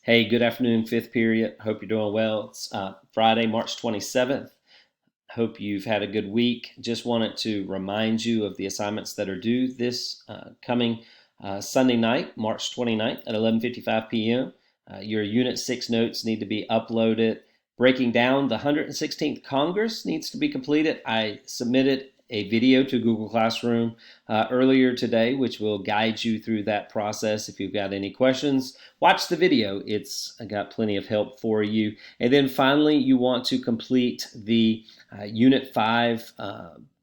Hey, good afternoon, fifth period. Hope you're doing well. It's Friday, March 27th. Hope you've had a good week. Just wanted to remind you of the assignments that are due this coming Sunday night, March 29th at 11:55 p.m. Your Unit 6 notes need to be uploaded. Breaking down the 116th Congress needs to be completed. I submitted a video to Google Classroom earlier today, which will guide you through that process. If you've got any questions, watch the video. It's got plenty of help for you. And then finally, you want to complete the Unit 5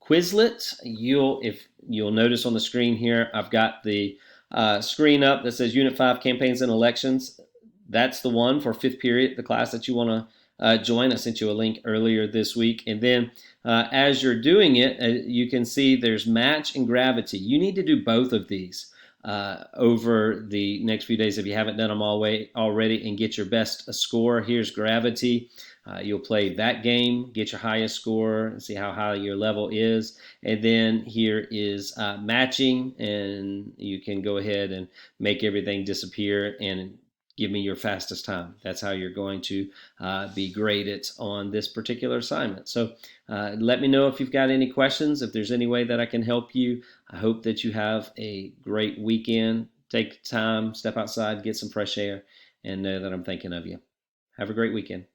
Quizlet. If you'll notice on the screen here, I've got the screen up that says Unit 5 Campaigns and Elections. That's the one for fifth period, the class that you want to join. I sent you a link earlier this week. And then as you're doing it, you can see there's match and gravity. You need to do both of these over the next few days if you haven't done them already and get your best score. Here's gravity. You'll play that game, get your highest score, and see how high your level is. And then here is matching, and you can go ahead and make everything disappear and give me your fastest time. That's how you're going to be graded on this particular assignment. So let me know if you've got any questions, if there's any way that I can help you. I hope that you have a great weekend. Take time, step outside, get some fresh air, and know that I'm thinking of you. Have a great weekend.